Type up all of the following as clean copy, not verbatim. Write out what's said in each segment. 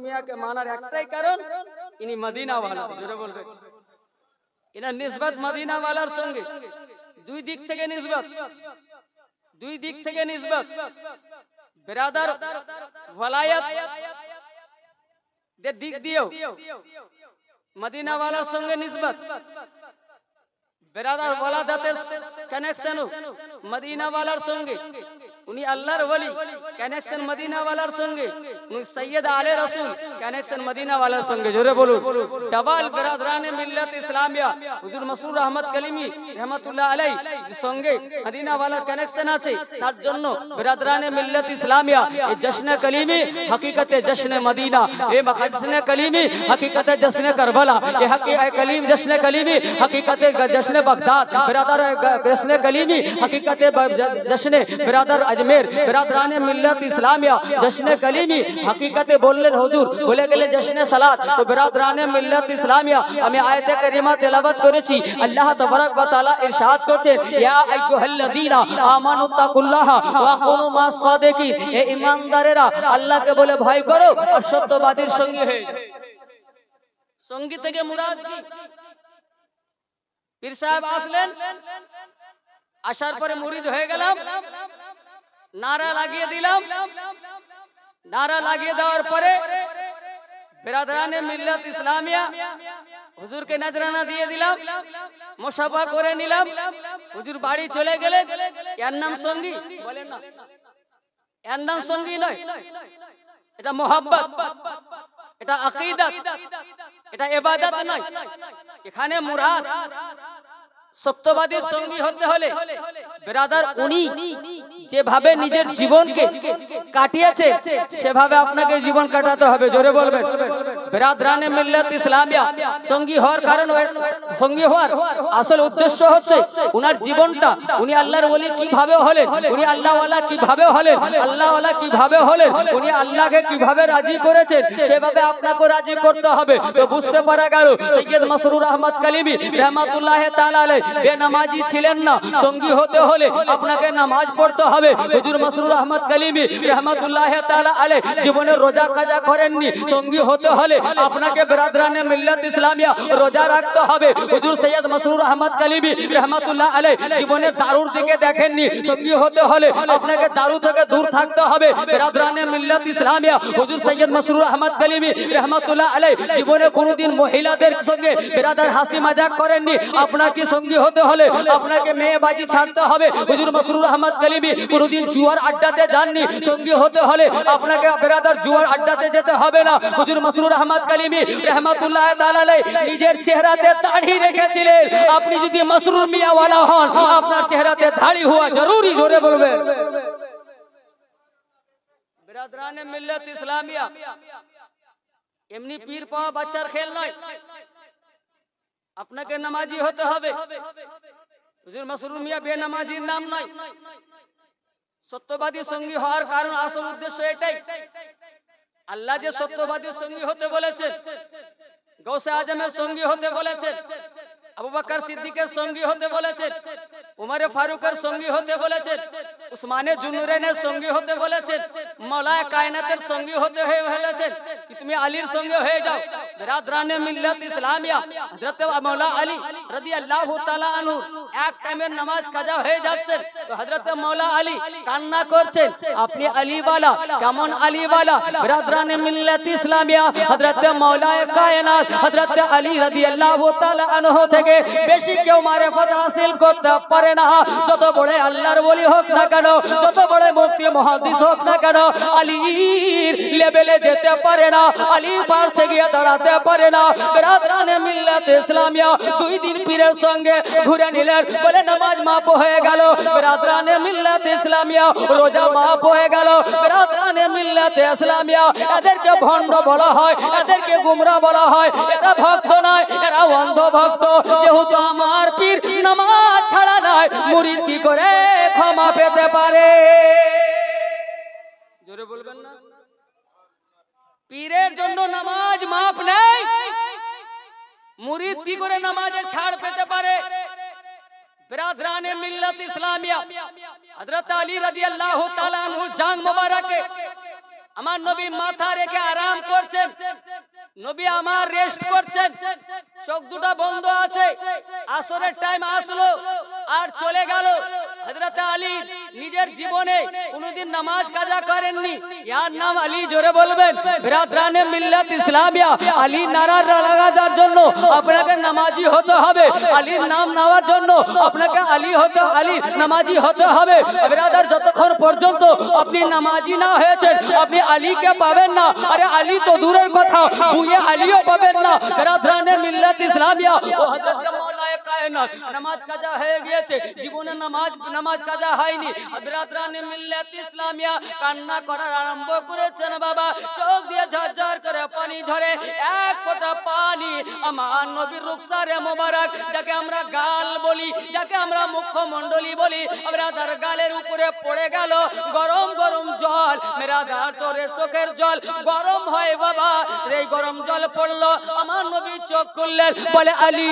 মিয়াকে মানার একটাই কারণ ইনি মদিনাওয়ালা। জোরে বলবেন। এনার নিসবত মদিনাওয়ালার সঙ্গে দুই দিক থেকে নিসবত, দুই দিক থেকে নিসবত। বিরাদার ওয়ালায়াত দের দিক দিয়েও মদিনাওয়ালার সঙ্গে নিসবত, বিরাদার ওয়ালাদাতের কানেকশনও মদিনাওয়ালার সঙ্গে। উনি আল্লাহর ওলি, কানেকশন মদিনাওয়ালার সঙ্গে। উনি সৈয়দ আলে রাসূল, কানেকশন মদিনাওয়ালার সঙ্গে। জোরে বলুন। ডাবল বিরাদরানে মিল্লাত ইসলামিয়া হুজুর মাসরুর আহমদ কালিমি রহমাতুল্লাহ আলাইহি সঙ্গে মদিনাওয়ালার কানেকশন আছে। তার জন্য বিরাদরানে মিল্লাত ইসলামিয়া এই জশ্নে কলিমি হकीकत জশ্নে মদিনা, এই জশ্নে কলিমি হकीकत জশ্নে কারবালা, এই কলিম জশ্নে কলিমি হकीकत জশ্নে বাগদাদ। বিরাদর জশ্নে কলিমি হकीकत জশ্নে বিরাদর আজমের। বিরাদরানে মিল্লাত ইসলামিয়া জশ্নে কলিমি হकीकत বললেন হুজুর, বলে গেলে জশ্নে সালাত। তো বিরাদরানে মিল্লাত ইসলামিয়া আমি আয়াতে কারিমা তেলাওয়াত করেছি। আল্লাহ তাবারক ওয়া তাআলা ইরশাদ করছেন, ইয়া আইয়ুহাল্লাযীনা আমানু তাকুল্লাহা ওয়া কুনু মাস সাদিকিন। এ ঈমানদারেরা আল্লাহকে বলে ভয় করো আর সত্যবাদীর সঙ্গী হয়ে যাও। সঙ্গী থেকে মুরাদ কি? পীর সাহেব আসলেন, আসার পরে মুরিদ হয়ে গেলাম, নারা লাগিয়ে দিলাম। নারা লাগিয়ে দেওয়ার পরে বিরাদরানে মিল্লাত ইসলামিয়া হুজুরকে নজরানা দিয়ে দিলাম, মুসাফা করে নিলাম। হুজুর বাড়ি চলে গেলেন। এর নাম সঙ্গী? বলেন না, এর নাম সঙ্গী নয়। এটা মোহাব্বত, এটা আকীদত, এটা ইবাদত নয়। এখানে মুরাদ সত্যবাদীর সঙ্গী হতে হলে বিরাদার উনি যেভাবে নিজের জীবনকে কাটিয়েছে সেভাবে আপনাকে জীবন কাটাতে হবে। জোরে বলবেন। বিরাদরানে মিল্লাত ইসলামিয়া সঙ্গী হওয়ার কারণ, সঙ্গী হওয়ার আসল উদ্দেশ্য হচ্ছে উনার জীবনটা, উনি আল্লাহর ওলি কিভাবে হলেন, উনি আল্লাহওয়ালা কিভাবে হলেন, আল্লাহওয়ালা কিভাবে হলেন, উনি আল্লাহকে কিভাবে রাজি করেছেন সেভাবে আপনাকে রাজি করতে হবে। তো বুঝতে পারা গেল সৈয়দ মাসরুর আহমদ কালিমি রহমাতুল্লাহ তাআলা আলাইহি বেনামাজি ছিলেন না। সঙ্গী হতে হলে আপনাকে নামাজ পড়তে হবে। হুজুর মাসরুর আহমদ কালিমি রহমাতুল্লাহ তাআলা আলাইহি জীবনে রোজা কাজা করেননি। সঙ্গী হতে হলে আপনাকে বিরাদরানে মিল্লাত ইসলামিয়া রোজা রাখতে হবে। হুজুর সৈয়দ মাসরুর আহমদ কালিমি রহমাতুল্লাহ আলাইহি জীবনে দারুর দিকে দেখেননি। সঙ্গী হতে হলে আপনাকে দারু থেকে দূর থাকতে হবে। বিরাদরানে মিল্লাত ইসলামিয়া হুজুর সৈয়দ মাসরুর আহমদ কালিমি রহমাতুল্লাহ আলাইহি জীবনে কোনোদিন মহিলাদের সঙ্গে বিরাদার হাসি মজাক করেননি। আপনাকে সঙ্গী হতে হলে আপনাকে মেয়েবাজি ছাড়তে হবে। হুজুর মাসরুর আহমদ কালিমি কোনোদিন জুয়ার আড্ডাতে যাননি। সঙ্গী হতে হলে আপনাকে বিরাদার জুয়ার আড্ডাতে যেতে হবে না। হুজুর মাসরুর আহমদ কালিমি রহমাতুল্লাহ তাআলা আলাইহি নিজের চেহারাতে দাড়ি রেখেছিলেন। আপনি যদি মাসরুর মিয়া ওয়ালা হন আপনার চেহারাতে দাড়ি হওয়া জরুরি। জোরে বলবেন। বিরাদরানে মিল্লাত ইসলামিয়া এমনি পীর পাওয়া বাচ্চার খেল নয়। আপনাকে নামাজি হতে হবে। হুজুর মাসরুর মিয়া বেনামাজির নাম নয়। সত্যবাদী সঙ্গী হওয়ার কারণ, আসল উদ্দেশ্য এটাই। আল্লাহ যে সত্যবাদীর সঙ্গী হতে বলেছেন, গৌসে আজমের সঙ্গী হতে বলেছেন, আবু বকর সিদ্দিকের সঙ্গী হতে বলেছেন, উমরে ফারুকের সঙ্গী হতে বলেছেন, উসমানে জুন্নুরাইনের সঙ্গী হতে বলেছেন, মাওলায়ে কায়নাতের সঙ্গী হতে বলেছেন। তুমি আলীর সঙ্গে হয়ে যাও। বিরাদরানে মিল্লাত ইসলামিয়া হযরত মাওলা আলী রাদিয়াল্লাহু তাআলা আনহু এক টাইমের নামাজ কাজা হয়ে যাচ্ছে, তো হযরত মাওলা আলী কান্না করছেন, আপনি আলীওয়ালা, কেমন আলীওয়ালা? বিরাদরানে মিল্লাত ইসলামিয়া হযরত মাওলায়ে কায়নাত হযরত আলী রাদিয়াল্লাহু তাআলা আনহু থেকে বেশি কেউ মারিফত হাসিল করতে পারে না। যত বড় আল্লাহর ওলি হোক না কেন, যত বড় মুফতি মুহাদ্দিস হোক না কেন, আলীর লেভেলে যেতে পারে না, আলীর পাশে গিয়ে দাঁড়াতে পারে না। বিরাদরানে মিল্লাত ইসলামিয়া দুই দিন পীরের সঙ্গে ঘুরে নিলেন, বলে নামাজ মাফ হয়ে গেল। বিরাদরানে মিল্লাত ইসলামিয়া রোজা মাফ হয়ে গেল। বিরাদরানে মিল্লাত ইসলামিয়া এদেরকে ভণ্ড বলা হয়, এদেরকে গুমরা বলা হয়। এরা ভক্ত নয়, এরা অন্ধ ভক্ত। যেহেতু আমার পীর নামাজ ছাড়া নাই, মুরিদ কি করে ক্ষমা পেতে পারে? জোরে বলবেন না। পীরের জন্য নামাজ মাফ নেই, মুরিদ কি করে নামাজের ছাড় পেতে পারে? বিরাদরানে মিল্লাত ইসলামিয়া হযরত আলী রাদিয়াল্লাহু তাআলা আনহু জান মুবারকে আমার নবী মাথা রেখে আরাম করছেন, নবী আমার রেস্ট করছেন, চোখ দুটো বন্ধ আছে। আসরের টাইম আসলো আর চলে গেল। হযরত আলী নিজের জীবনে কোনোদিন নামাজ কাজা করেননি। ইয়ার নাম আলী, জোরে বলবেন। বিরাদরানে মিল্লাত ইসলামিয়া, আলী নারা লাগানোর জন্য আপনাকে নামাজি হতে হবে। আলীর নাম নেওয়ার জন্য আপনাকে আলী নামাজি হতে হবে। বিরাদার, যতক্ষণ পর্যন্ত আপনি নামাজি না হয়েছেন আপনি আলীকে পাবেন না। আরে আলী তো দূরের কথা, বুয়ে আলীও পাবেন না। বিরাদরানে মিল্লাত ইসলামিয়া, ও হযরত মাওলায়ে কায়নাত নামাজ কাজা হয়ে গিয়েছে, জীবনে নামাজ কাজা হয়নি। বিরাদরানে মিল্লাত ইসলামিয়া কান্না করার আরম্ভ করেছেন। বাবা, চোখ দিয়ে ঝরঝর করে পানি ঝরে। এক ফোঁটা পানি আমার নবীর রুখসারে মোবারক, যাকে আমরা গাল বলি, যাকে আমরা মুখমণ্ডলী বলি, বিরাদার গালের উপরে পড়ে গেল। গরম গরম জল, বিরাদার তোরে চোখের জল গরম হয় বাবা। এই গরম জল পড়লো, আমার নবী চোখ খুললেন, বলে আলী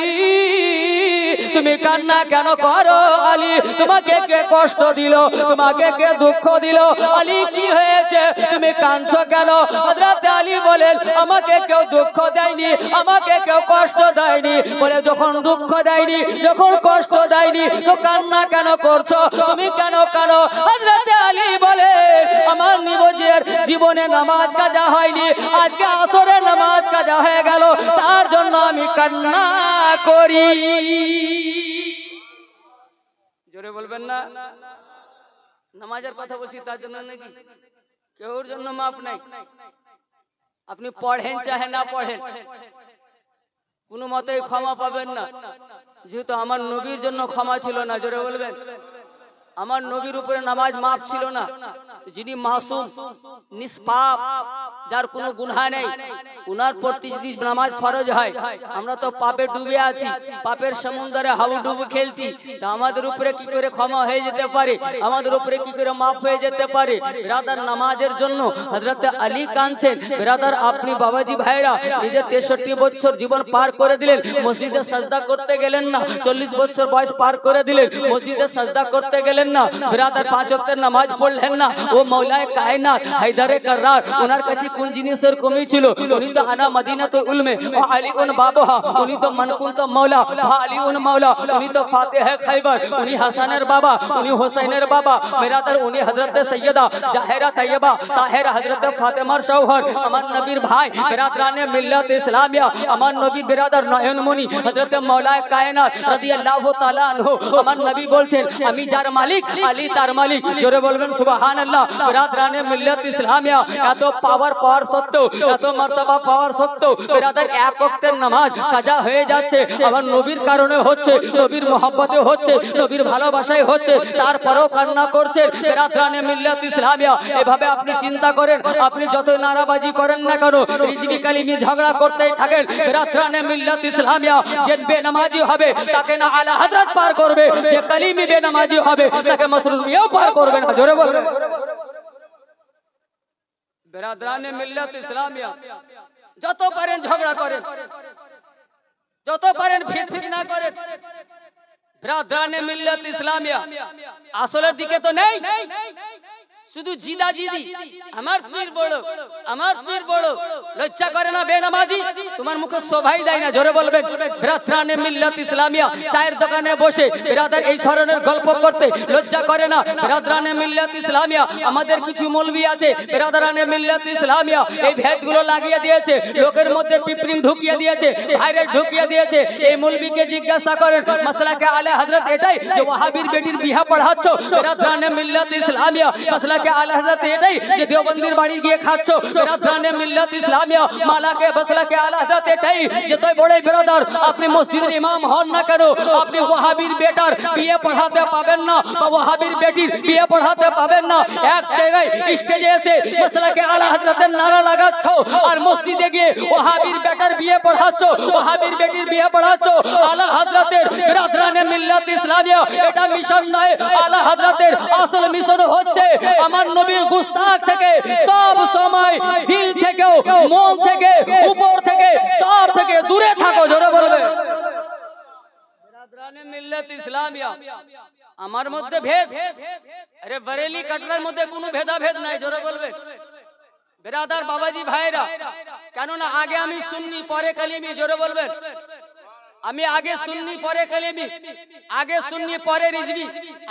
তুমি কান্না কেন করো? আলী তোমাকে কে কষ্ট দিল? তোমাকে কে দুঃখ দিল? আলী কি হয়েছে? তুমি কাঁদছো কেন? হযরত আলী বলেন, আমাকে কেউ দুঃখ দেয়নি, আমাকে কেউ কষ্ট দেয়নি। বলে যখন দুঃখ দেয়নি, যখন কষ্ট দেয়নি, তো কান্না কেন করছো? তুমি কেন কানো? হযরত আলী বলে, আমার নিজের জীবনে নামাজ কাজা হয়নি, আজকে আসরে নামাজ কাজা হয়ে গেল, তার জন্য আমি কান্না করি। জোরে বলবেন না? নামাজের কথা বলছি তার জন্য নাকি? কেউর জন্য মাপ নাই। আপনি পড়েন চাহে না পড়েন, কোনো মতেই ক্ষমা পাবেন না। যেহেতু আমার নবীর জন্য ক্ষমা ছিল না, জোরে বলবেন। আমার নবীর উপরে নামাজ মাফ ছিল না। যিনি মাসুম নিষ্পাপ, যার কোনো গুনাহ নেই, উনার প্রতি যদি নামাজ ফরজ হয়, আমরা তো পাপে ডুবে আছি, পাপের সমুদ্রে হাউডুবু খেলছি, তা আমাদের উপরে কি করে ক্ষমা হয়ে যেতে পারে? আমাদের উপরে কি করে মাফ হয়ে যেতে পারে? বিরাদার, নামাজের জন্য হযরত আলী কাঁদছেন। বিরাদার, আপনি বাবাজি ভাইরা নিজের 63 বছর জীবন পার করে দিলেন, মসজিদে সাজদা করতে গেলেন না। 40 বছর বয়স পার করে দিলেন, মসজিদে সাজদা করতে গেলেন না। বিরাদার, 5 ওয়াক্তের নামাজ পড়লেন না। ও মাওলায়ে কায়নাত হায়দারে কাররার, ওনার কাছে কোন জিনিসের কমি ছিল? উনি তো আনা মদিনাতুল উলমে ও আলীউন বাবাহা, উনি তো মানকুন্ত মাওলা আলীউন মাওলা, উনি তো ফাতিহে খাইবার, উনি হাসানের বাবা, উনি হোসেনের বাবা। বিরাদার, উনি হযরত সৈয়দা জাহেরা তৈয়বা তাহেরা হযরত ফাতেমার শওহর, আমার নবীর ভাই। বিরাদরানে মিল্লাত ইসলামিয়া, আমার নবী বিরাদার নয়নমণি হযরত মাওলায়ে কায়নাত রাদিয়াল্লাহু তাআলা আনহু, আমার নবী বলছেন, আমি যার মালিক আলী তার মালিক। জোরে বলবেন সুবহানাল্লাহ। বিরাদরানে মিল্লাত ইসলামিয়া, এত পাওয়ার পাওয়ার সত্ত্বেও, এত মর্তবা পাওয়ার সত্ত্বেও বিরাদার এক ওয়াক্তের নামাজ কাজা হয়ে যাচ্ছে। আমার নবীর কারণে হচ্ছে, নবীর মহব্বতে হচ্ছে, নবীর ভালোবাসায় হচ্ছে, তারপরেও কান্না করছেন। বিরাদরানে মিল্লাত ইসলামিয়া, এভাবে আপনি চিন্তা করেন, আপনি যত নারাবাজি করেন না কেন, রিজভি কালিমি ঝগড়া করতেই থাকেন। বিরাদরানে মিল্লাত ইসলামিয়া, যে বেনামাজি হবে তাকে না আলা হযরত পার করবে, যে কালিমি বেনামাজি হবে তাকে মাসরুমিয়াও পার করবে না। জোরে বলবেন। বিরাদরানে মিল্লাত ইসলামিয়া, যত পারেন ঝগড়া করেন, যত পারেন ফিতনা করেন। বিরাদরানে মিল্লাত ইসলামিয়া আসলের দিকে তো নেই, শুধু জিদা জিদি, আমার পীর বড়, আমার পীর বড়। লজ্জা করে না বেনামাজি? তোমার মুখে শোভাই দেয় না। জোরে বলবেন। বিরাদরানে মিল্লাত ইসলামিয়া, চায়ের দোকানে বসে বিরাদার এই ধরনের গল্প করতে লজ্জা করে না? বিরাদরানে মিল্লাত ইসলামিয়া, আমাদের কিছু মৌলভী আছে, বিরাদরানে মিল্লাত ইসলামিয়া এই ভেদগুলো লাগিয়ে দিয়েছে, লোকের মধ্যে পিপরিন ঢুকিয়ে দিয়েছে, ভাইরাস ঢুকিয়ে দিয়েছে। এই মৌলভীকে জিজ্ঞাসা করেন, মাসলাকে আলে হযরত এটাই যে ওয়াহাবির বেটির বিয়া পড়াচ্ছ? বিরাদরানে মিল্লাত ইসলামিয়া মাসলাকে আলে হযরত এটাই যে দেওবন্দির বাড়ি গিয়ে খাচ্ছ? বিরাদরানে মিল্লাত ইসলামিয়া মালাকে মাসলাকে আলে হযরত এটাই যে তুই বড় বিরাদার, আপনি মসজিদের ইমাম হন না কেন, আপনি ওয়াহাবির বেটার বিয়ে পড়াতে পাবেন না, বা ওয়াহাবির বেটির বিয়ে পড়াতে পাবেন না। এক জায়গায় স্টেজে এসে মাসলাকে আলে হযরতের নারা লাগাচ্ছ, আর মসজিদে গিয়ে ওয়াহাবির বেটার বিয়ে পড়াচ্ছ, ওয়াহাবির বেটির বিয়ে পড়াচ্ছ। আলা হযরতের বিরাদরানে মিল্লাত ইসলামিয়া এটা মিশন নয়। আলা হযরতের আসল মিশন হচ্ছে আমার নবীর গুস্তাখ থেকে সব সময় দিল থেকে, মন থেকে, উপর থেকে, সব থেকে দূরে থাকো। জোরে বলবে। বিরাদরানে মিল্লাত ইসলামিয়া, আমার মধ্যে ভেদ, আরে বরেলি কাটরার মধ্যে কোনো ভেদাভেদ নাই। জোরে বলবে। বেরাদার বাবাজি ভাইরা, কেননা আগে আমি সুন্নি পরে কালিমি, জোরে বলবেন। আমি আগে সুন্নি পরে কালিমি, আগে সুন্নি পরে রিজভি,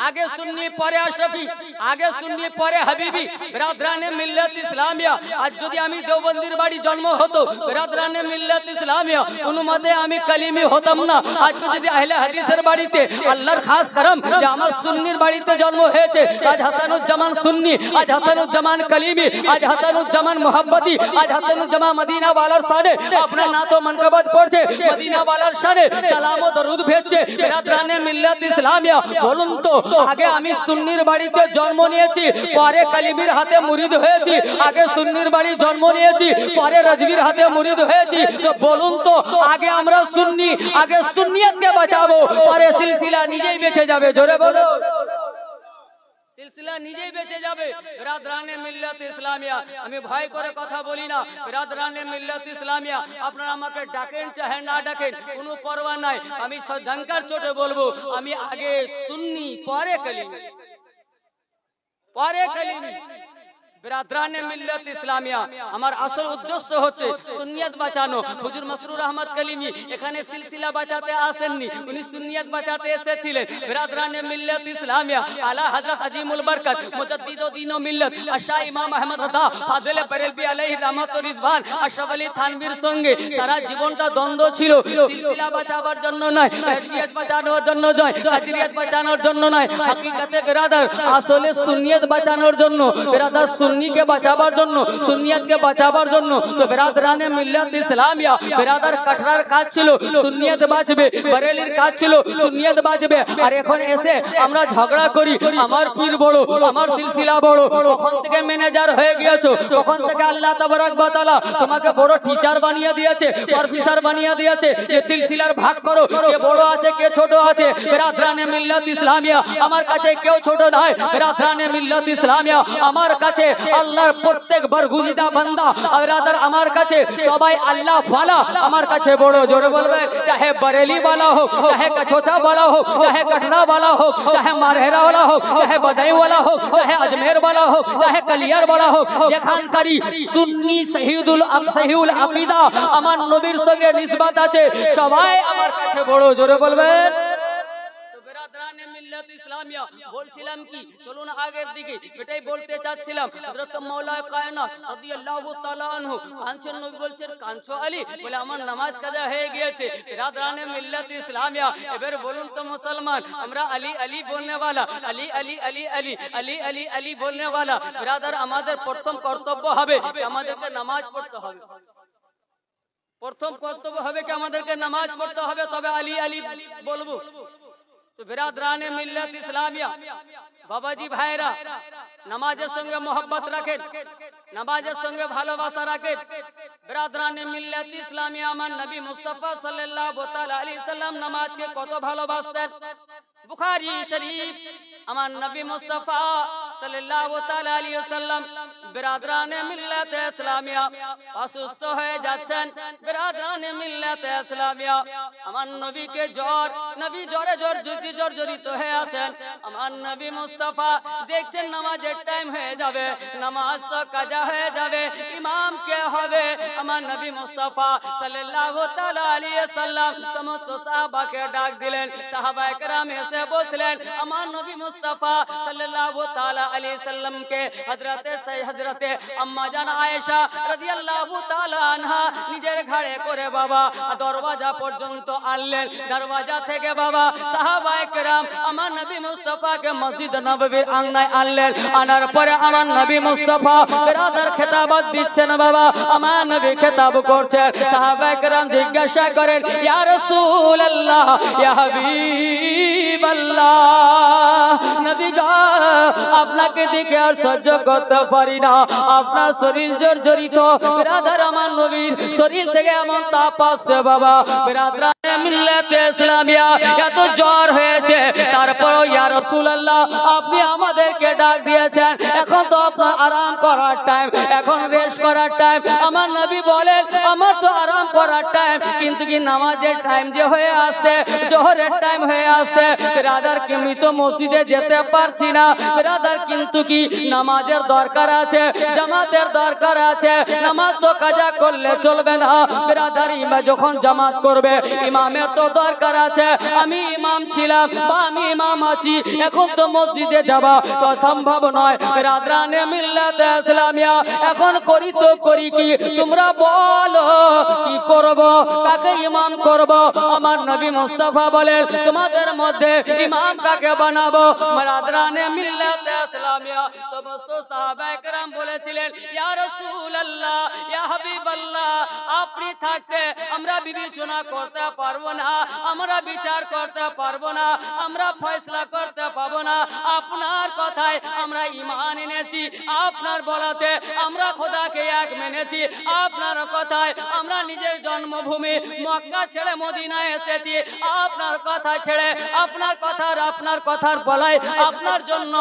আগে সুন্নি পরে আশরাফি, আগে সুন্নি পরে হাবিবি। বিরাদরানে মিল্লাত ইসলামিয়া, আজ যদি আমি দেওবন্দির বাড়ি জন্ম হতো, বিরাদরানে মিল্লাত ইসলামিয়া, কোনো মতে আমি কালিমি হতাম না। আজকে যদি আহলে হাদিসের বাড়িতে আল্লাহর খাস করম যে আমার সুন্নির বাড়িতে জন্ম হয়েছে, আজ হাসানুজ্জামান সুন্নি, আজ হাসানুজ্জামান কালিমি, আজ হাসানুজ্জামান মোহাব্বতি, আজ হাসানুজ্জামান মদিনা ওয়ালার শানে আপনার নাত ও মানকবত করছে, মদিনা ওয়ালার শানে সালাম ও দরুদ ভেজছে। বিরাদরানে মিল্লাত ইসলামিয়া, বলুন তো আগে আমি সুন্নির বাড়িতে জন্ম নিয়েছি, পরে কালিমির হাতে মুরিদ হয়েছি, আগে সুন্নির বাড়ি জন্ম নিয়েছি, পরে রাজবীর হাতে মুরিদ হয়েছি, তো বলুন তো আগে আমরা সুন্নি, আগে সুন্নিয়তকে বাঁচাবো, পরে সিলসিলা নিজেই বেঁচে যাবে, জোরে বলো, সিলসিলা নিজেই বেঁচে যাবে। বিরাদরানে মিল্লাত ইসলামিয়া, আমি ভয় করে কথা বলি না। বিরাদরানে মিল্লাত ইসলামিয়া, আপনারা আমাকে ডাকেন চাহে না ডাকেন কোনো পরোয়া নাই, আমি ডঙ্কার চোটে বলবো আমি আগে সুন্নি পরে কালিমি, পরে কালিমি। বিরাদরানে মিল্লাত ইসলামিয়া, আমার আসল উদ্দেশ্য হচ্ছে সুন্নিয়ত বাঁচানো। হুজুর মাসরুর আহমদ কালিমি এখানে সিলসিলা বাঁচাতে আসেননি, উনি সুন্নিয়ত বাঁচাতে এসেছিলেন। বিরাদরানে মিল্লাত ইসলামিয়া, আলা হযরত আজিমুল বরকত মুজাদ্দিদ ও দ্বীন ও মিল্লাত শাহ ইমাম আহমদ রদা ফাজিল বেরেলভী আলাইহি রহমত ও রিদওয়ান আশরাফ আলী থানভীর সঙ্গে সারা জীবনটা দ্বন্দ্ব ছিল। সিলসিলা বাঁচাবার জন্য নয়, রাজবিয়ত বাঁচানোর জন্য নয়, কাদরিয়ত বাঁচানোর জন্য নয়, হাকিকতে বিরাদার আসলে সুন্নিয়ত বাঁচানোর জন্য, বিরাদার সুন্নিকে বাঁচাবার জন্য, সুন্নিয়তকে বাঁচাবার জন্য। তো বিরাদরানে মিল্লাত ইসলামিয়া, বিরাদার কাঠরার কাজ ছিল সুন্নিয়ত বাঁচবে, বরেলির কাজ ছিল সুন্নিয়ত বাঁচবে। আর এখন এসে আমরা ঝগড়া করি আমার পীর বড়, আমার সিলসিলা বড়। কখন থেকে ম্যানেজার হয়ে গিয়েছো, কখন থেকে আল্লাহ তাবারক ওয়া তাআলা তোমাকে বড় টিচার বানিয়ে দিয়েছে, প্রফেসর বানিয়ে দিয়েছে যে সিলসিলার ভাগ করো, কে বড় আছে কে ছোট আছে। বিরাদরানে মিল্লাত ইসলামিয়া, আমার কাছে কেউ ছোট নয়। বিরাদরানে মিল্লাত ইসলামিয়া, আমার কাছে আল্লাহর প্রত্যেক বরগুজিদা বান্দা বিরাদার আমার কাছে সবাই আল্লাহ ওয়ালা, আমার কাছে বড়, জোরে বলবে। চাহে বরেলি वाला हो, चाहे कछोचा वाला हो, चाहे कटरा वाला हो, चाहे मारहेरा वाला हो, चाहे बदाई वाला हो, चाहे अजमेर वाला हो, चाहे कलियार वाला हो, যেখানকারই সুন্নি সহিউল আকীদা আমার নবীর সঙ্গে নিসবত আছে সবাই আমার কাছে বড়, জোরে বলবেন। বিরাদরানে মিল্লাত ইসলামিয়া, বলছিলাম কি চলুন আগের দিকে, এটাই বলতে চাচ্ছিলাম। হযরত মাওলানা কায়নাত রাদিয়াল্লাহু তাআলা আনহু কাঞ্চন নবী বলছেন কাঞ্চো আলী বলে আমার নামাজ কাজা হয়ে গিয়েছে। বিরাদরানে মিল্লাত ইসলামিয়া, এবার বলুন তো মুসলমান আমরা আলী আলী বলনে वाला, আলী আলী আলী আলী আলী আলী আলী বলনে वाला বিরাদার, আমাদের প্রথম কর্তব্য হবে আমাদেরকে নামাজ পড়তে হবে। প্রথম কর্তব্য হবে কি আমাদেরকে নামাজ পড়তে হবে, তবে আলী আলী বলবো। তো বিরাদরানে মিল্লাত ইসলামিয়া, বাবাজি ভাইরা নামাজের সঙ্গে মোহব্বত রাখেন, নামাজের সঙ্গে ভালোবাসা রাখেন। বিরাদরানে মিল্লাত ইসলামিয়া, আমার নবী মুস্তাফা সাল্লাল্লাহু তাআলা আলাইহি সাল্লাম নামাজকে কত ভালোবাসতেন। বুখারী শরীফ, আমার নবী মুস্তাফা সাল্লাল্লাহু তাআলা আলাইহি সাল্লাম বিরাদরানে মিল্লাত ইসলামিয়া অসুস্থ হয়ে যাচ্ছেন। বিরাদরানে মিল্লাত ইসলামিয়া, আমার নবীকে জ্বর, নবী জ্বরে জর্জরিত হয়ে আছেন। আমার নবী মুস্তাফা দেখছেন নামাজের টাইম হয়ে যাবে, নামাজ তো কাজা হয়ে যাবে, ইমাম কে হবে। আমার নবী মুস্তাফা সাল্লাল্লাহু তাআলা আলাইহি সাল্লাম সমস্ত সাহাবাকে ডাক দিলেন, সাহাবায়ে কেরাম এসে বসলেন। আমার নবী মুস্তাফা সাল্লাল্লাহু তাআলা আলাইহি সাল্লামকে হযরতে আম্মা জান আয়েশা রাদিয়াল্লাহু তাআলা আনহা নিজের ঘাড়ে করে বাবা দরওয়াজা পর্যন্ত আনলেন। দরওয়াজা থেকে বাবা সাহাবায়ে কেরাম আমার নবী মুস্তাফাকে মসজিদ নববীর আঙ্গনায় আনলেন। আনার পরে আমার নবী মুস্তাফা বিরাদার খেতাবত দিচ্ছেন, বাবা আমার নবী খেতাব করছেন। সাহাবায়ে কেরাম জিজ্ঞাসা করেন ইয়া রাসূলুল্লাহ, ইয়া হাবিবাল্লাহ, নবী গো আপনাকে দেখে আর সহ্য করতে পারি না, আপনার শরীর জর্জরিত। বিরাদার আমার নবীর শরীর থেকে এমন তাপ আসছে বাবা। বিরাদরানে মিল্লাত ইসলামিয়া, এত জ্বর হয়েছে তারপরও ইয়া রাসূলুল্লাহ আপনি আমাদেরকে ডাক দিয়েছেন, এখন তো আপনার আরাম করার টাইম, এখন রেস্ট করার টাইম। আমার নবী বলেন আমার তো আরাম করার টাইম, কিন্তু কি নামাজের টাইম যে হয়ে আসছে, জোহরের টাইম হয়ে আসছে ব্রাদার, কি আমি তো মসজিদে যেতে পারছি না ব্রাদার, কিন্তু কি নামাজের দরকার আছে, জামাতের দরকার আছে, নামাজ তো কাজা করলে চলবে না ব্রাদার। ইমাম যখন জামাত করবে ইমামের তো দরকার আছে, আমি ইমাম ছিলাম বা আমি ইমাম আছি, এখন তো মসজিদে যাওয়া সম্ভব নয় ব্রাদারানে মিল্লাত ইসলামিয়া। এখন করি তো করি কি, তোমরা বলো কি করব, কাকে ইমাম করব? আমার নবী মুস্তাফা বলেন তোমাদের মধ্যে ইমাম কাকে বানাবো? ব্রাদারানে মিল্লাত ইসলামিয়া সমস্ত সাহাবায়ে কেরাম বলেছিলেন ইয়া রাসূলুল্লাহ, ইয়া হাবিবাল্লাহ, আপনি থাকতে আমরা বিবেচনা করতে পারবো না, আমরা বিচার করতে পারবো না, আমরা ফয়সালা করতে পারবো না, আপনার কথায় আমরা ঈমান এনেছি, আপনার বলাতে আমরা খোদাকে এক মেনেছি, আপনার কথায় আমরা নিজের জন্মভূমি মক্কা ছেড়ে মদিনায় এসেছি, আপনার কথা ছেড়ে আপনার কথার বলায় আপনার জন্য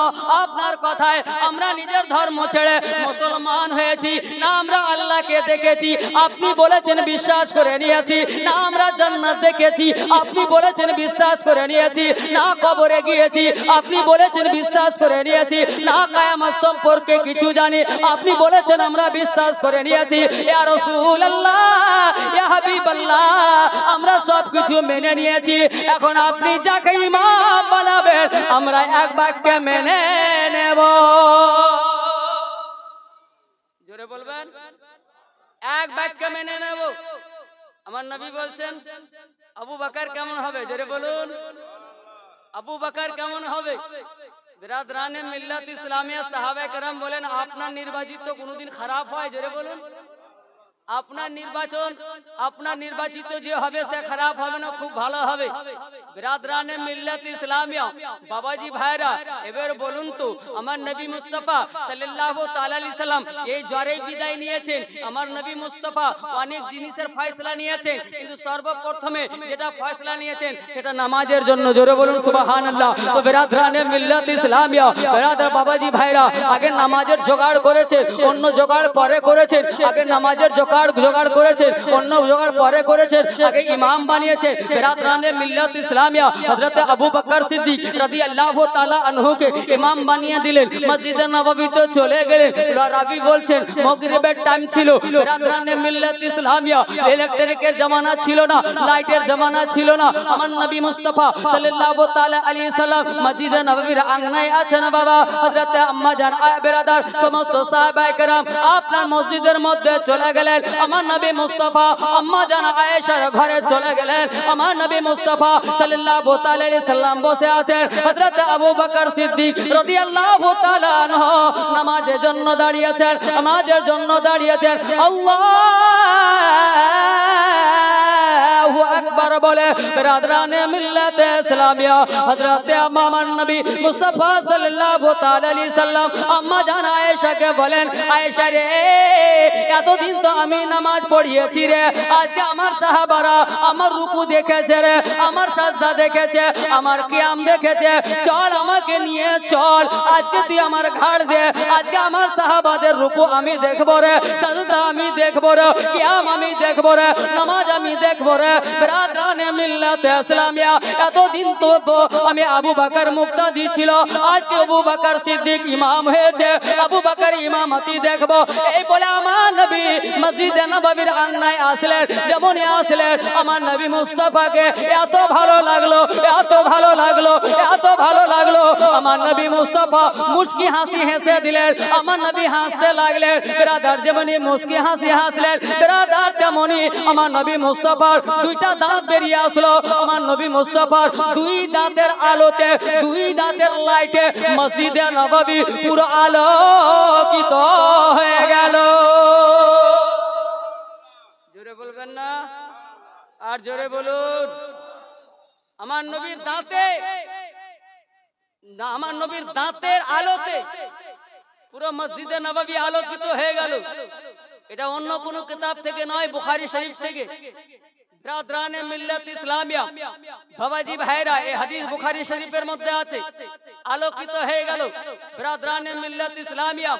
আপনার কথায় আমরা নিজের ধর্ম ছেড়ে মুসলমান হয়েছি। না আমরা আল্লাহকে দেখেছি, আপনি বলেছেন বিশ্বাস করে নিয়েছি, না আমরা জান্নাত দেখেছি, আপনি বলেছেন বিশ্বাস করে নিয়েছি, না কবরে গিয়েছি, আপনি বলেছেন বিশ্বাস করে নিয়েছি, না কিয়ামত সম্পর্কে কিছু জানি, আপনি বলেছেন আমরা বিশ্বাস করে নিয়েছি। ইয়া রাসূলুল্লাহ, ইয়া হাবিবাল্লাহ, আমরা সব কিছু মেনে নিয়েছি, এখন আপনি যাকে ইমাম বানাবেন আমরা এক বাক্যে মেনে নেব। জোরে বলবেন, এক বাক্যে মেনে নেব। আমার নবী বলছেন আবু বকর কেমন হবে? জোরে বলুন, আবু বকর কেমন হবে? বিরাদরানে মিল্লাত ইসলামিয়া সাহাবায়ে কেরাম বলেন আপনার নির্বাচিত কোনোদিন খারাপ হয়? জোরে বলুন, আপনার নির্বাচিত যে হবে সে খারাপ হবে না, খুব ভালো হবে। বিরাদরানে মিল্লাত ইসলামিয়া বাবাজি ভাইরা, এবার বলুন তো আমার নবী মুস্তাফা সাল্লাল্লাহু তাআলা আলাইহি সাল্লাম এই জ্বরে বিদায় নিয়েছেন, আমার নবী মুস্তাফা অনেক জিনিসের ফয়সালা নিয়েছেন, কিন্তু সর্বপ্রথমে যেটা ফয়সালা নিয়েছেন সেটা নামাজের জন্য। জোরে বলুন সুবহানাল্লাহ। তো বিরাদরানে মিল্লাত ইসলামিয়া বিরাদার বাবাজি ভাইরা আগে নামাজের জোগাড় করেছেন, অন্য জোগাড় পরে করেছেন, আগে নামাজের জোগাড় করেছেন, অন্য জোগাড় পরে করেছেন, আগে ইমাম বানিয়েছেন। বিরাদরানে মিল্লাত ইসলামিয়া হযরত আবু বকর সিদ্দিক রাদিয়াল্লাহু তাআলা আনহু কে ইমাম বানিয়ে দিলেন, মসজিদে নববীতে চলে গেলেন। রাবি বলছেন মাগরিবের টাইম ছিল। বিরাদরানে মিল্লাত ইসলামিয়া ইলেকট্রিকের জামানা ছিল না, লাইটের জামানা ছিল না। আমার নবী মুস্তাফা সাল্লাল্লাহু তাআলা আলাইহি সাল্লাম মসজিদে নববীর আঙ্গনায় আছেন বাবা। হযরত আম্মা জান বিরাদার সমস্ত সাহাবায়ে কেরাম আপনার মসজিদের মধ্যে চলে গেলেন। আমার নবী মুস্তাফা আম্মা জান আয়েশার ঘরে চলে গেলেন। আমার নবী মুস্তাফা সাল্লাল্লাহু তাআলা আলাইহি সাল্লাম বসে আছেন। হযরত আবু বকর সিদ্দিক রাদিয়াল্লাহু তাআলা আনহু নামাজের জন্য দাঁড়িয়েছেন, নামাজের জন্য দাঁড়িয়েছেন। আল্লাহু আকবার বলে বিরাদরানে মিল্লাত ইসলামিয়া হযরত আমার নবী মুস্তাফা সাল্লাল্লাহু তাআলা আলাইহি সাল্লাম আম্মা জান আয়েশাকে বলেন, আয়েশা রে, এতদিন তো আমি নামাজ পড়িয়েছি রে, আজকে আমার সাহাবারা আমার রুকু দেখেছে রে, আমার সাজদা দেখেছে, আমার কিয়াম দেখেছে, চল আমাকে নিয়ে চল, আজকে তুই আমার ঘাড় দে, আজকে আমার সাহাবাদের রুকু আমি দেখবো রে, সাজদা আমি দেখবো রে, কিয়াম আমি দেখবো রে, নামাজ আমি দেখবো রে। বিরাদরানে মিল্লাত ইসলামিয়া এতদিন তো আমি আবু বকর মুক্তাদি ছিল, আজকে আবু বকর সিদ্দিক ইমাম হয়েছে, আবু বকর ইমামতি দেখবো। এই বলে আমার নবী মসজিদে নববীর আঙ্গনায় আসলেন। যেমনই আসলেন আমার নবী মুস্তাফাকে এত ভালো লাগলো, এত ভালো লাগলো, এত ভালো লাগলো। আমার নবী মুস্তাফা মুস্কি হাসি হেসে দিলেন, আমার নবী হাসতে লাগলেন। বিরাদার যেমনই মুস্কি হাসি হাসলেন, বিরাদার তেমনই আমার নবী মুস্তাফার দুইটা দাঁত বেরিয়ে আসলো। আমার নবী মুস্তাফার দুই দাঁতের আলোতে, দুই দাঁতের লাইটে মসজিদে নববী পুরো আলোকিত হয়ে গেল। জোরে বলবেন না, আর জোরে বলুন। আমার নবীর দাঁতে, আমার নবীর দাঁতের আলোতে পুরো মসজিদে নববী আলোকিত হয়ে গেল। এটা অন্য কোনো কিতাব থেকে নয়, বুখারী শরীফ থেকে। ব্রাদরানে মিল্লাত ইসলামিয়া বাবাজি ভাইরা, এই হাদিস বুখারী শরীফের মধ্যে আছে, আলোকিত হয়ে গেল। ব্রাদরানে মিল্লাত ইসলামিয়া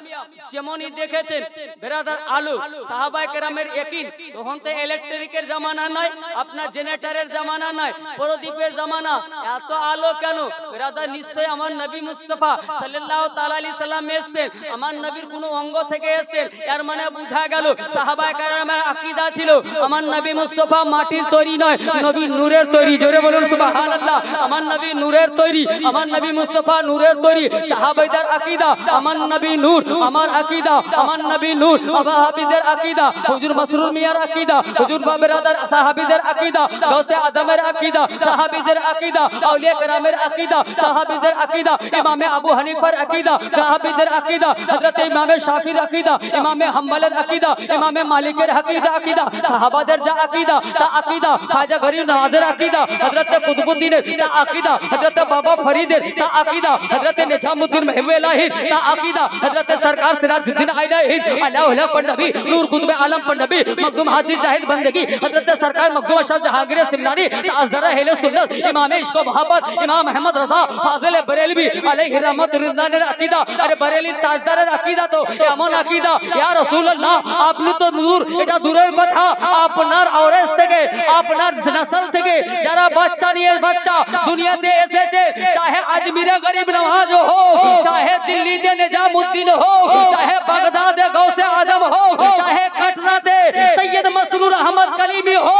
যেমনই দেখেছেন ব্রাদার আলো সাহাবায়ে কেরামের ইয়াকিন, তখন তো ইলেকট্রিকের জামানা নয়, আপনার জেনারেটরের জামানা নয়, প্রদীপের জামানা। এত আলো কেন ব্রাদার? নিশ্চয় আমার নবী মুস্তাফা সাল্লাল্লাহু তাআলা আলাইহি সাল্লাম এসেছেন, আমার নবীর কোনো অঙ্গ থেকে এসেছেন। এর মানে বোঝা গেল সাহাবায়ে কেরামের আকীদা ছিল আমার নবী মুস্তাফা মাটির তৈরি নয়, নবী নূরের তৈরি। জোরে বলুন সুবহানাল্লাহ। আমার নবী নূরের তৈরি, আমার নবী মুস্তাফা নূরের তৈরি। সাহাবাইদের আকীদা আমার নবী নূর, আমার আকীদা আমার নবী নূর। ওয়াহাবীদের আকীদা, হুজুর মাসরুর মিয়ার আকীদা, হুজুর বাবেরাদার সাহাবীদের আকীদা, গাউসে আদমের আকীদা, সাহাবীদের আকীদা, আউলিয়া কেরামের আকীদা, সাহাবীদের আকীদা, ইমামে আবু হানিফার আকীদা, সাহাবীদের আকীদা, হযরত ইমামে শাফির আকীদা, ইমামে হাম্বলের আকীদা, ইমামে মালিকের আকীদা, সাহাবাদের যা আকীদা তা আকীদা, খাজা গরিব নওয়াজের আকীদা, হযরত কুতুবউদ্দিনের তা আকীদা, হযরত বাবা ফরিদের তা আকীদা, হযরত নিজামউদ্দিন মেহবুবুল্লাহির তা আকীদা, হযরত সরকার সিরাজউদ্দিন আইলাহির আলাউলা পন্নবী নূর কুতুব আলম পন্নবী মখদুম হাজি জাহিদ বंदगी, হযরত সরকার মখদুম শাহ জাহাঙ্গীর সিমনানি তাজরা আহলে সুন্নাত, ইমাম ইশক মোহাম্মদ ইমাম আহমদ রজা ফাজিল বরেলভী আলাইহি রহমত রিজওয়ানের আকীদা। আরে বরেলি তাজদারের আকীদা তো এমন আকীদা, ইয়া রাসূলুল্লাহ আপনি তো নূর, এটা দূরের কথা, আপনার আওরাজ থেকে, আপনার নসল থেকে যারা বাচ্চা নিয়ে বাচ্চা দুনিয়াতে এসেছে, চাহে আজমিরে গরিব নওয়াজ हो, चाहे दिल्ली दे निजामुद्दीन हो, चाहे बगदाद गौसे आजम हो, चाहे कटराते सैयद मसरूर अहमद कलीमी हो,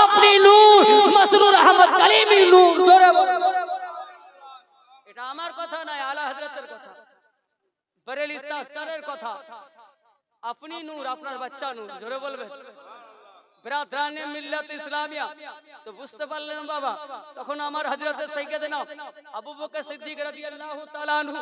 আপনি নূর, মসরুর আহমদ কলিমি নূর। জোরে বলুন। এটা আমার কথা নয়, আলা হযরতের কথা, বরেলি তাজদারের কথা। আপনি নূর, আপনার বাচ্চা নূর। জোরে বলবেন। ব্রাদরানে মিল্লাত ইসলামিয়া তো বুঝতে পারলেন বাবা। তখন আমার হযরত সাইয়্যিদনা আবু বকর সিদ্দিক রাদিয়াল্লাহু তাআলা আনহু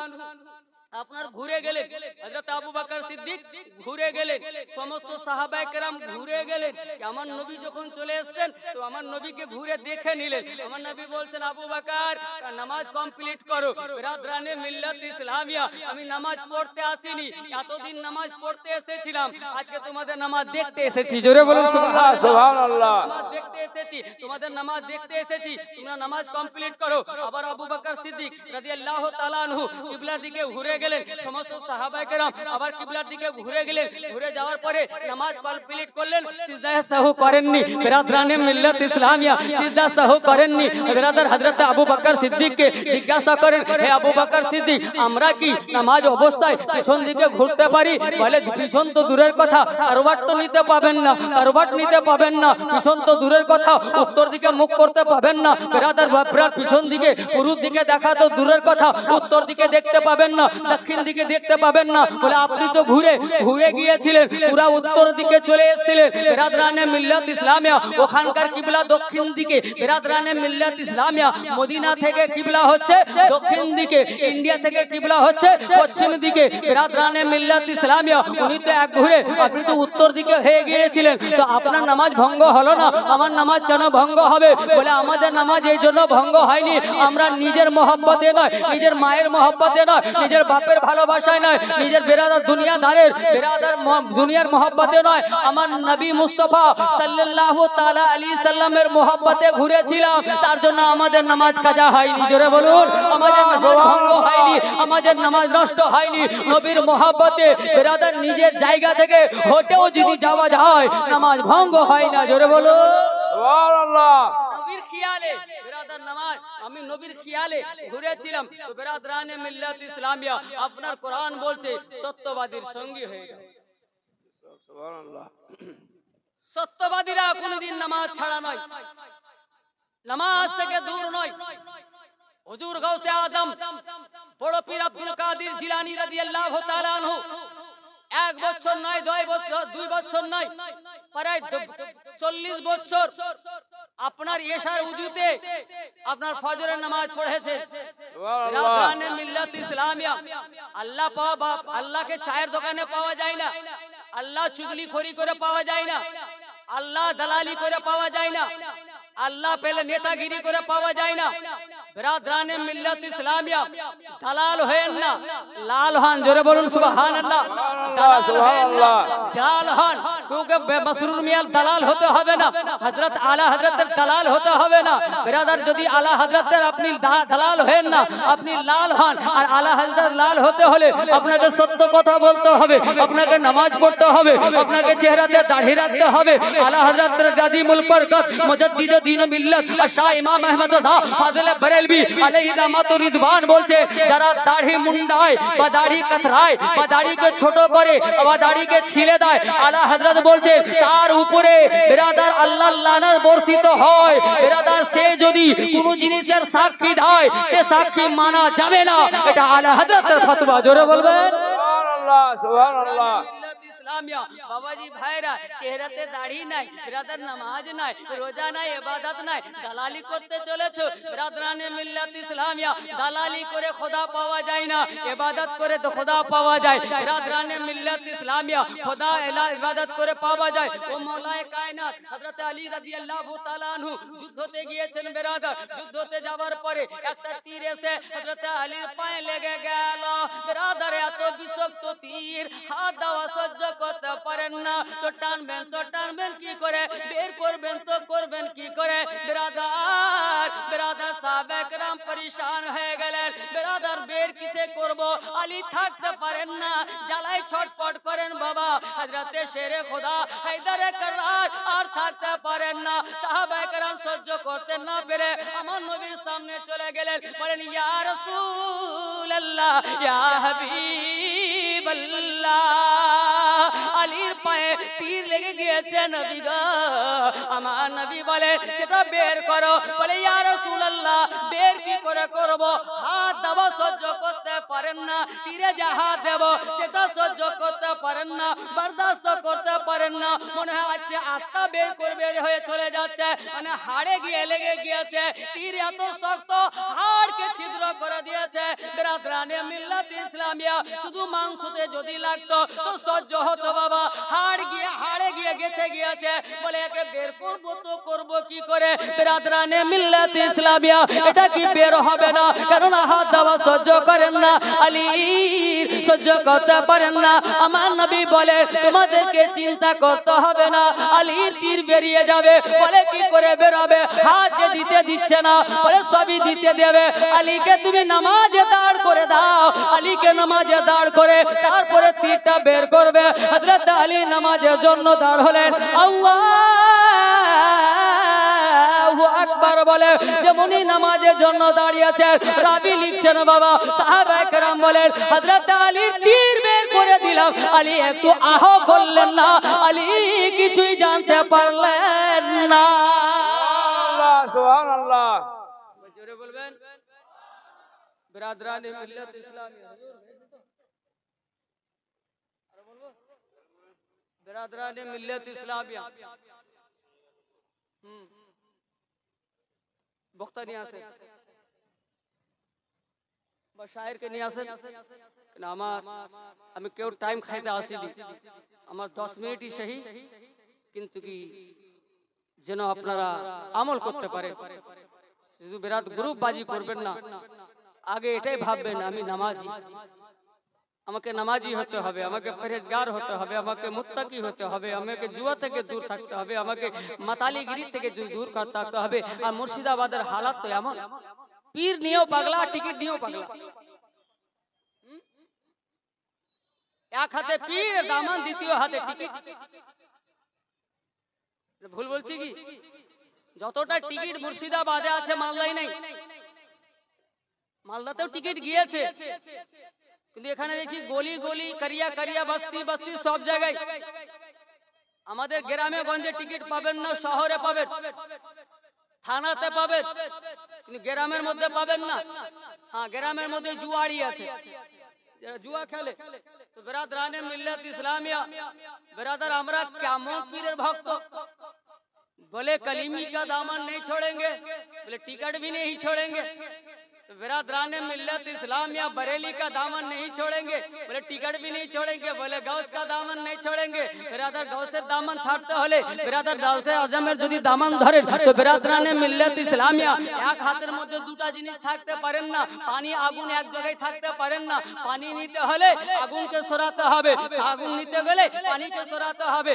আপনার ঘুরে গেলেন, হযরত আবু বকর সিদ্দিক ঘুরে গেলেন, সমস্ত সাহাবায়ে কেরাম ঘুরে গেলেন। আমার নবী যখন চলে এসেছেন তো আমার নবীকে ঘুরে দেখে নিলেন। আমার নবী বলছেন, আবু বকর নামাজ কমপ্লিট করো। ব্রাদরানে মিল্লাত ইসলামিয়া আমি নামাজ পড়তে আসিনি, এতদিন নামাজ পড়তে এসেছিলাম, আজকে তোমাদের নামাজ দেখতে এসেছি। জোরে বলুন সুবহানাল্লাহ। নামাজ দেখতে এসেছি, তোমাদের নামাজ দেখতে এসেছি, তোমরা নামাজ কমপ্লিট করো। আবার আবু বকর সিদ্দিক রাদিয়াল্লাহু তাআলা আনহু কিবলার দিকে ঘুরে গেলেন, সমস্ত সাহাবায়ে কেরাম আবার কিবলার দিকে ঘুরে গেলেন। ঘুরে যাওয়ার পরে নামাজ কমপ্লিট করলেন, সিজদায়ে সাহু করেননি। ব্রাদরানে মিল্লাত ইসলামিয়া সিজদা সাহু করেননি। ব্রাদার হযরত আবু বকর সিদ্দিককে জিজ্ঞাসা করেন, হে আবু বকর সিদ্দিক, আমরা কি নামাজ অবস্থায় পিছন দিকে ঘুরতে পারি? বলে, পিছন তো দূরের কথা, কারবাট তো নিতে পাবেন না, কারবাট নিতে পাবেন না, পিছন তো দূরের কথা, উত্তর দিকে মুখ করতে পাবেন না। ব্রাদার আপনার পিছন দিকে পূর্ব দিকে দেখা তো দূরের কথা, উত্তর দিকে দেখতে পাবেন না, দক্ষিণ দিকে দেখতে পাবেন না। বলে, আপনি তো ঘুরে ঘুরে গিয়েছিলেন, পুরা উত্তর দিকে চলে এসেছিলেন। ব্রাদরানে মিল্লাত ইসলামিয়া ওখানকার কিবলা দক্ষিণ দিকে। ব্রাদরানে মিল্লাত ইসলামিয়া মদিনা থেকে কিবলা হচ্ছে দক্ষিণ দিকে, ইন্ডিয়া থেকে কিবলা হচ্ছে পশ্চিম দিকে। ব্রাদরানে মিল্লাত ইসলামিয়া উনি তো এক ঘুরে, আপনি তো উত্তর দিকে হয়ে গিয়েছিলেন, তো আপনার নামাজ ভঙ্গ হলো না, আমার নামাজ কেন ভঙ্গ হবে? বলে, আমাদের নামাজ এই জন্য ভঙ্গ হয়নি, আমরা নিজের মহব্বতে নয়, নিজের মায়ের মহব্বতে নয়, নিজের বাপের ভালোবাসায় নয়, নিজের বেরাদার দুনিয়াদারের বেরাদার দুনিয়ার মহব্বতে নয়, আমার নবী মুস্তাফা সাল্লাল্লাহু তাআলা আলাইহি সাল্লামের মহব্বতে ঘুরেছিলাম, তার জন্য আমাদের নামাজ কাজা হয়নি। জোরে বলুন, আমাদের নামাজ ভঙ্গ হয়নি, আমাদের নামাজ নষ্ট হয়নি। নবীর মহব্বতে বেরাদার নিজের জায়গা থেকে হটেও যদি যাওয়া যায় নামাজ ভঙ্গ হয় না। জোরে বলুন সুবহানাল্লাহ। নবীর খেয়ালে বেরাদার নামাজ আমি নবীর খেয়ালে ঘুরেছিলাম, তো বেরাদরানে মিল্লাত ইসলামিয়া আপনার কোরআন বলছে সত্যবাদীর সঙ্গী হয়ে গেল। সুবহানাল্লাহ। সত্যবাদীরা কোনদিন নামাজ ছাড়া নয়, নামাজ থেকে দূর নয়। হুজুর গাউসে আজম বড় পীর আব্দুল কাদের জিলানী রাদিয়াল্লাহু তাআলা আনহু 1 বছর নয়, 2 বছর, 2 বছর নয়, প্রায় 40 বছর আপনার ইশার উজুতে আপনার ফজরের নামাজ পড়েছে। ব্রাদরানে মিল্লাত ইসলামিয়া আল্লাহ পাওয়া, আল্লাহকে চায়ের দোকানে পাওয়া যায় না, আল্লাহ চুগলিখড়ি করে পাওয়া যায় না, আল্লাহ দালালি করে পাওয়া যায় না, আল্লাহ পেলে নেতাগিরি করে পাওয়া যায় না। बिरादरान मिल्लत इस्लामिया दलाल हैं ना लाल हन जोरे बोलूं सुभान अल्लाह दलाल हैं ना जाल हन क्योंकि मसरूर मियां दलाल होते हवे ना हजरत आला हजरत दलाल होते हवे ना बिरादर यदि आला हजरत अपनी दलाल हैं ना अपनी लाल हन और आला हजरत लाल होते হলে আপনাকে সত্য কথা বলতে হবে আপনাকে নামাজ পড়তে হবে আপনাকে চেহারাতে দাড়ি রাখতে হবে আলা হযরত দাদি মুল বরকত মুজাদ্দিদ দ্বীন মিল্লাত আর শাহ ইমাম আহমদ রজা ফাজিল বরেলভী আলাইহি রাহমাত রিদওয়ান বলছে যারা দাড়ি মুন্ডায় বা দাড়ি কাতরায় বা দাড়িকে ছোট করে বা দাড়িকে ছিলে দেয় আলা হযরত বলছে তার উপরে বিরাদার আল্লাহর লানত বর্ষিত হয় বিরাদার সে যদি কোনো জিনিসের সাক্ষী দেয় তে সাক্ষী মানা যাবে না এটা আলা হযরতের ফতোয়া জোরে বলবেন সুবহানাল্লাহ সুবহানাল্লাহ ইসলামিয়া বাবাজি ভাইরা চেহারাতে দাড়ি নাই বিরাদার নামাজ নাই রোজা নাই ইবাদত নাই দালালি করতে চলেছো বিরাদরানে মিল্লাত ইসলামিয়া দালালি করে খোদা পাওয়া যায় না ইবাদত করে তো খোদা পাওয়া যায় বিরাদরানে মিল্লাত ইসলামিয়া খোদা ইবাদত করে পাওয়া যায় ও মওলায়ে কায়নাত হযরত আলী রাদিয়াল্লাহু তাআলা আনহু যুদ্ধতে গিয়েছেন বিরাদর যুদ্ধতে যাওয়ার পরে একটা তীর এসে হযরত আলীর পায়ে লেগে গেল বিরাদর এত বিষাক্ত তীর হাত দেওয়া সহ্য করতে পারেন না তো টানবেন কি করে বের করবেন তো করবেন কি করে বিরাদার সাহাবা کرام পরেশান হয়ে গেলেন বিরাদার বের কিসে করব আলী থাকতে পারেন না জ্বালায় ছটফট করেন বাবা হযরতে শেরে খোদা হায়দারে করার আর থাকতে পারেন না সাহাবা کرام সহ্য করতে না পেরে আমার নবীর সামনে চলে গেলেন বলেন ইয়া রাসূলুল্লাহ ইয়া হাবিবাল্লাহ আলীর পায়ে তীর লেগে গিয়েছে নবী গো আমার নবী বলে সেটা বের করো বলে ইয়া রাসূলুল্লাহ বের কি করে করব হাত দেব সহ্য করতে পারেন না তীরে যা হাত দেব সেটা সহ্য করতে পারেন না বরদাস্ত করতে পারেন না মনে হয় আচ্ছা আত্মা বের করবে হয়ে চলে যাচ্ছে মানে হাড়ে গিয়ে লেগে গিয়েছে তীর এত শক্ত হাড়কে ছিদ্র করে দিয়েছে বিরাদরানে মিল্লাত ইসলামিয়া শুধু মাংসতে যদি লাগতো তো সহ্য হতো বাবা হাড়ে গিয়ে গেঁথে গিয়েছে বলে একে বের করবো তো করবো কি করে বিরাদরানে মিল্লাত ইসলামিয়া এটা কি বের হবে না কারণ হাত দেওয়া সহ্য করেন না আলী সহ্য করতে পারেন না আমার নবী বলে তোমাদেরকে চিন্তা করতে হবে না আলীর তীর বেরিয়ে যাবে বলে কি করে বেরোবে হাত যে দিতে দিচ্ছে না বলে সবই দিতে দেবে আলীকে তুমি নামাজে দাঁড় করে দাও আলীকে নামাজে দাঁড় করে তারপরে তীরটা বের করবে হযরত আলী নামাজের জন্য দাঁড় হলেন আল্লাহু আকবার বলে যেমনি নামাজের জন্য দাঁড়িয়েছেন রাবি লিখছেন বাবা সাহাবা کرام বলেন হযরত আলী তীর বের করে দিলাম আলী একটু আহ করলেন না আলী কিছুই জানতে পারলেন না সুবহানাল্লাহ জোরে বলবেন বিরাদরানে মিল্লাত ইসলামিয়া बिरादराने मिल्लत इस्लामिया বক্তা নিয়ে আসে বা শায়ের কে নিয়ে আসে না আমি কেউ টাইম খাইতে আসিনি আমার 10 মিনিটই সহি কিন্তু কি যেন আপনারা আমল করতে পারে শুধু বিরাদ গ্রুপ বাজি করবেন না আগে এটাই ভাববেন আমি নামাজি আমাকে নামাজি হতে হবে আমাকে পরহেজগার হতে হবে আমাকে মুত্তাকি হতে হবে আমাকে জুয়া থেকে দূর থাকতে হবে আমাকে মাতালিগিরি থেকে দূর করতে হবে আর মুর্শিদাবাদের হালাত তো এমন পীর নিয়েও পাগলা টিকিট নিয়েও পাগলা এক হাতে পীর দামান দ্বিতীয় হাতে টিকিট ভুল বলছি কি যতটা টিকিট মুর্শিদাবাদে আছে মালদায় নাই মালদাতেও টিকিট গিয়েছে কিন্তু এখানে দেখছি গলি গলি কারিয়া কারিয়া বস্তি বস্তি সব জায়গায় আমাদের গ্রামে গঞ্জে টিকিট পাবেন না শহরে পাবেন থানাতে পাবেন কিন্তু গ্রামের মধ্যে পাবেন না হ্যাঁ গ্রামের মধ্যে জুয়ারি আছে যারা জুয়া খেলে তো বিরাদরানে মিল্লাত ইসলামিয়া বিরাদর আমরা কেমন পীরের ভক্ত बोले कलीमी का दामन नहीं छोड़ेंगे बोले टिकट भी नहीं छोड़ेंगे तो बिरादरान मिल्लत इस्लामिया बरेली का दामन नहीं छोड़ेंगे, बोले टिकट भी नहीं छोड़ेंगे, बोले गौस का दामन नहीं छोड़ेंगे। बिरादर गौसे दामन छाड़ते होले बिरादर गौसे आजमेर যদি দামান ধরেন তো বিরাদরানে মিল্লাত ইসলামিয়া এক হাতের মধ্যে দুটো জিনিস থাকতে পারেন না, পানি আগুন এক জায়গায় থাকতে পারেন না। পানি নিতে হলে আগুনকে সরাতে হবে, আগুন নিতে গেলে পানিকে সরাতে হবে।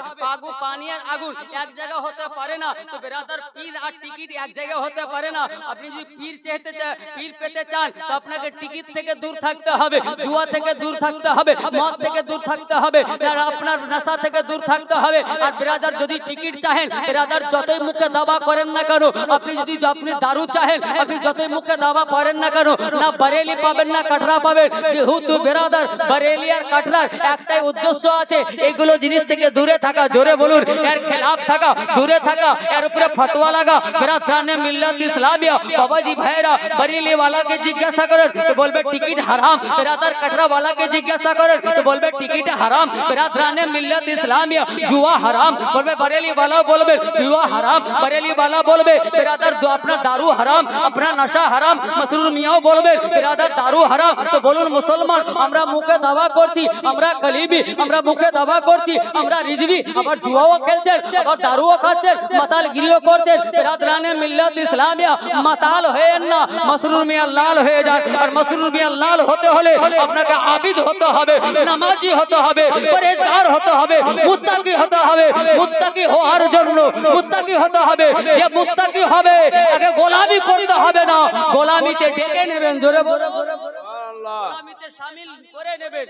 পানি আর আগুন এক জায়গা হতে পারে না। তো বিরাদর পীর আর টিকিট এক জায়গা হতে পারে না। আপনি যদি পীর চাইতে চান, পীর পেতে চান তো আপনাকে টিকিট থেকে দূর থাকতে হবে, জুয়া থেকে দূর থাকতে হবে, মদ থেকে দূর থাকতে হবে, আর আপনার নেশা থেকে দূর থাকতে হবে। আর বিরাদার যদি টিকিট চাহেন বিরাদার যতই মুখে দাবা করেন না কেন, আপনি যদি আপনি দারু চাহেন আপনি যতই মুখে দাবা করেন না কেন, না বরেলি পাবেন না কাটরা পাবেন। যেহেতু বিরাদার বরেলি আর কাটরার একটাই উদ্দেশ্য আছে, এইগুলো জিনিস থেকে দূরে থাকা, জোরে বলুন, এর খেলাফ থাকা, দূরে থাকা, এর উপরে ফতোয়া লাগা। বিরাদরানে মিল্লাত ইসলামিয়া বাবাজি ভাইরা বরেলি वाला के जिज्ञासा करें तो बोलबे टिकट हराम, बिरादर कटरा वाला के जिज्ञासा करें तो बोलबे टिकट हराम। बिरादराने मिल्लत इस्लामिया जुआ हराम, बोलबे बरेली वाला बोलबे जुआ हराम, बरेली वाला बोलबे बिरादर अपना दारू हराम, अपना नशा हराम। मसरूर मियाँ बोलबे बिरादर दारू हराम। तो बोलুন मुसलमान আমরা মুখে দাওয়া করছি, আমরা কলিবি, আমরা মুখে দাওয়া করছি, আমরা রিজভি, আবার জুয়াও খেলছেন, আবার দারুও খাচ্ছেন, মাতালগিরিও করছেন। বিরাদরানে মিল্লাত ইসলামিয়া মাতাল হয়েন না, মসরুর মিয়াঁ লাল হয়ে যান। আর মসরুর মিয়াঁ লাল হতে হলে আপনাকে আবিদ হতে হবে, নামাজি হতে হবে, পরহেজগার হতে হবে, মুত্তাকি হতে হবে। মুত্তাকি হওয়ার জন্য মুত্তাকি হতে হবে। যে মুত্তাকি হবে তাকে গোলামি করতে হবে না, গোলামিতে ডেকে নেবেন, জোরে বলো সুবহানাল্লাহ, গোলামিতে শামিল করে নেবেন।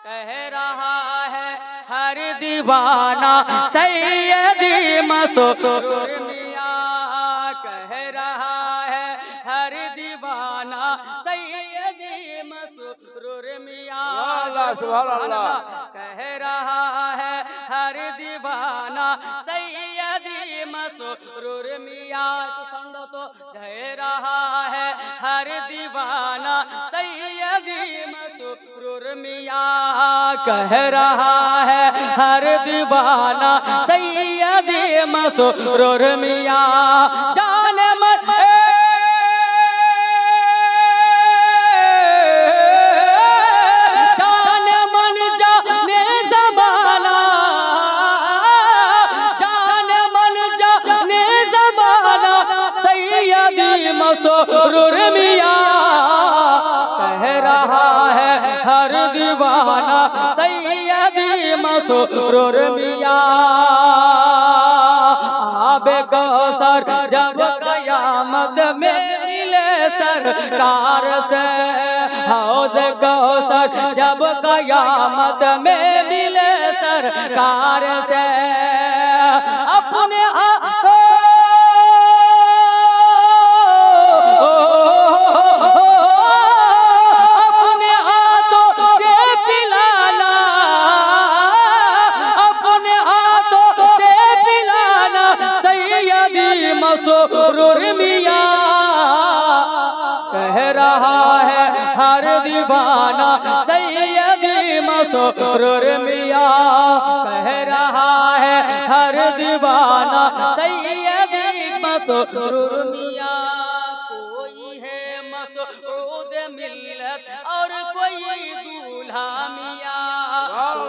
कह रहा है हर दीवाना सैयदी मसरूर मियां, कह रहा है हर दीवाना सैयदी मसरूर मियां, सुभान अल्लाह। कह रहा है हर दीवाना सैयदी मसरूर मियां, तो कह रहा है हर दीवाना सैयदी मसरूर मियां, कह रहा है हर दीवाना सैयदी मसरूर मियां। जान मन जान मन जाने ज़माना, जान मन जाने ज़माना सैयदी मसरूर मियां, कह रहा है हर दीवाना सैयदी मसरूर मियां। आबे कौसर जब कयामत में मिले सरकार से, हौज कौसर जब कयामत में मिले सरकार से, अपने हाथों मसरूर मियां, कह रहा है हर दीवाना सैयदी मसरूर मियां, कह रहा है हर दीवाना सैयदी मसरूर मियां। कोई है मसऊद मिल्लत और कोई दूल्हा मियां,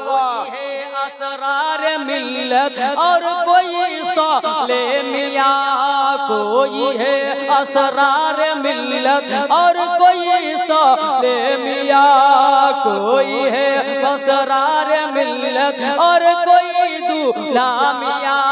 कोई है असरार मिल्लत और कोई साले मियां, कोई है असरार मिल्लत और कोई साले मियां, कोई है असरार मिल्लत और कोई दूल्हा मियां।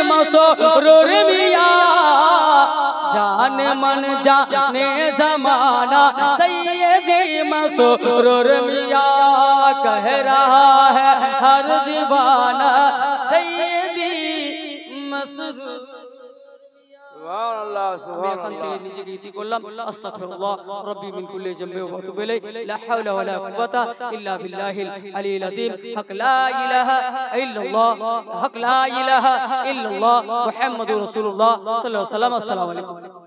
मसरूर मियां जान मन जाने ज़माना सैयदी मसरूर मियां, कह रहा है हर दीवाना सैयदी मसरूर। আল্লাহ আমি এখান থেকে নিজেকে ইতি করলাম আস্তাগফিরুল্লাহ রাব্বি মিন কুল্লি যামবি ওয়া আতুবু ইলাইহি লা হাওলা ওয়া লা কুওয়াতা ইল্লা বিল্লাহিল আলিয়্যিল আযীম হক লা ইলাহা ইল্লাল্লাহ হক লা ইলাহা ইল্লাল্লাহ মুহাম্মাদুর রাসূলুল্লাহ সাল্লাল্লাহু আলাইহি ওয়াসাল্লাম। আসসালামু আলাইকুম।